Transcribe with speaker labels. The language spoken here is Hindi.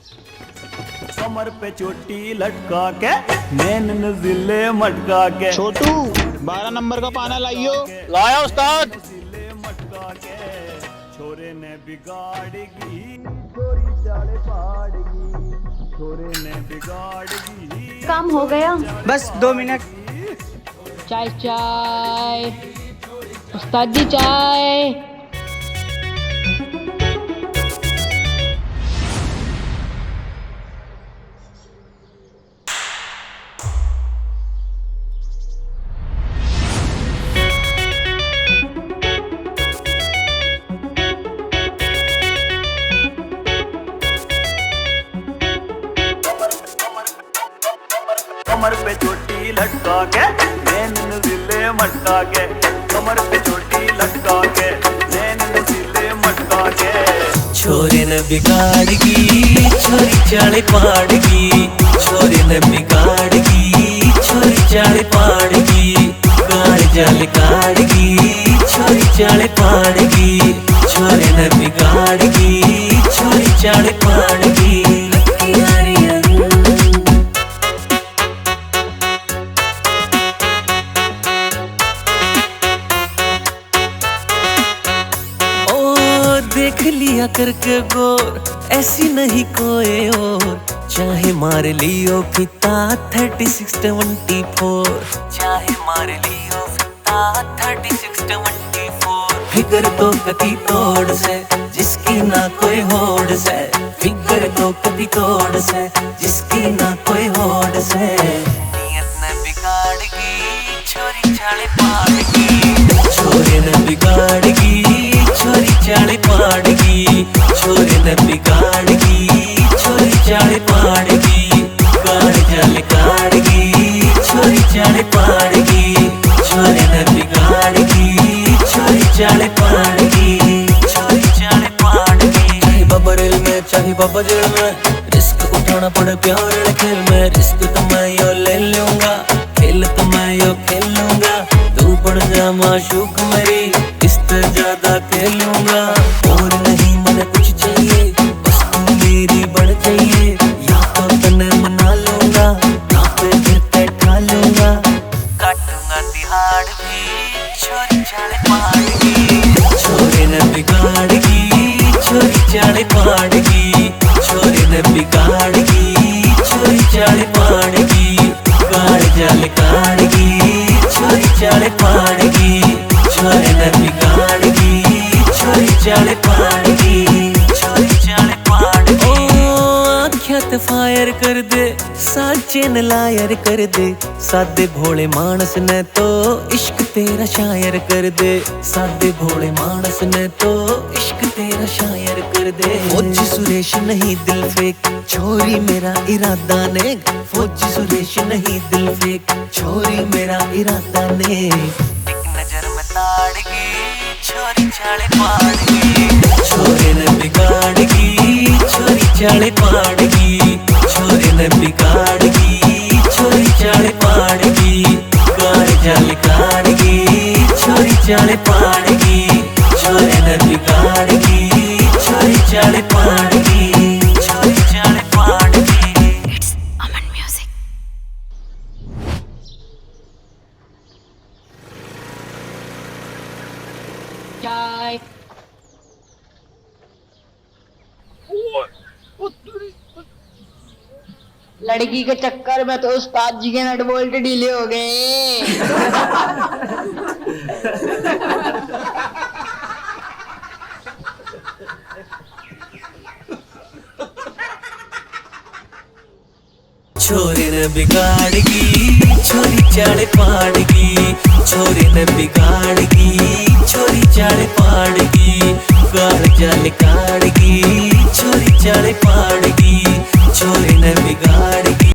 Speaker 1: कमर पे चोटी लटका के नैन नजिले मटका के।
Speaker 2: छोटू 12 नंबर का पाना लाइयो।
Speaker 3: लाया उस्ताद।
Speaker 1: नजिले मटका के छोरे ने बिगाड़गी, छोरी चाले पाड़गी, छोरे ने बिगाड़गी।
Speaker 4: काम हो गया,
Speaker 5: बस 2 मिनट।
Speaker 6: चाय चाय उस्ताद जी चाय।
Speaker 1: कमर पे चोटी लटका के नैन नजिले मटका के। कमर पे चोटी लटका के नैन नजिले मटका के।
Speaker 7: छोरे न बिगाड़गी, छोरी चाले पाड़गी, छोरे न बिगाड़गी, छोरी चाले पाड़गी। गाड़ जाल काड़गी, छोरी चाले पाड़गी, छोरे न बिगाड़गी, छोरी चाले पाड़गी। देख लिया करके गौर, ऐसी नहीं कोई और। चाहे मार लियो फिता 36-24, चाहे मार लियो फिता 36-24। फिगर तो कती तोड़ से जिसकी ना कोई होड़ से, फिगर तो कती तोड़ से जिसकी ना कोई होड़ से। नियत न बिगाड़गी, छोरी चाले पाड़गी, छोरे न बिगाड़गी, छोरी चाले पाड़गी, छोरे न बिगाड़गी, छोरी चाले पाड़गी। गाड़ जाल काड़गी, छोरी चाले पाड़गी, छोरे न बिगाड़गी, छोरी चाले पाड़गी, छोरी चाले पाड़गी। चाहे बबरेल में चाहे बबजेल में, रिस्क उठाना पड़े प्यार खेल में। रिस्क तो मैं यो ले लूंगा, खेल तो मैं यो खेल लूंगा। तू बढ़ जा माशूक मेरी, इससे ज्यादा खेलूंगा। और नहीं मन कुछ चाहिए, बस तू मेरी बढ़ जाइए। या तो तने मना लूंगा, या फिर बैठा लूंगा। काटूंगा तिहाड़ भी, छोरी चाले पाड़गी, छोरे न बिगाड़गी, छोरी चाले पाड़गी, छोरे न बिगाड़गी, छोरी चाले पाड़गी। गाड़ जाल काड़गी, छोरी चाले पाड़गी, छोरे न बिगाड़गी, छोरी चाले पाड़गी, छोरी चाले पाड़गी। ओ आँखियाँ ते फायर कर दे, साचे न लायर कर दे। सादे भोले मानस ने तो इश्क तेरा शायर कर दे। सादे भोले मानस ने तो इश्क तेरा शायर कर दे। फौजी सुरेश नहीं दिल फेक, छोरी मेरा इरादा ने। फौजी सुरेश नहीं दिल फेक, छोरी मेरा इरादा ने। एक नजर में ताड़गी, छोरी चाले पाड़गी, छोरे न बिगाड़गी, छोरी चाले पाड़गी, छोरे न बिगाड़गी, छोरी चाले पाड़गी। गाड़ जाल काड़गी, छोरी चाले पाड़गी, छोरे न बिगाड़गी, छोरी चाले पाड़गी, छोरी चाले पाड़गी।
Speaker 4: It's Aman music.
Speaker 6: चाय लड़की के चक्कर में तो उस्ताद जी के नट बोल्ट ढीले हो गए।
Speaker 7: छोरे न बिगाड़गी, छोरी चाले पाड़गी, छोरे न बिगाड़गी, छोरी चाले पाड़गी। गाड़ जाल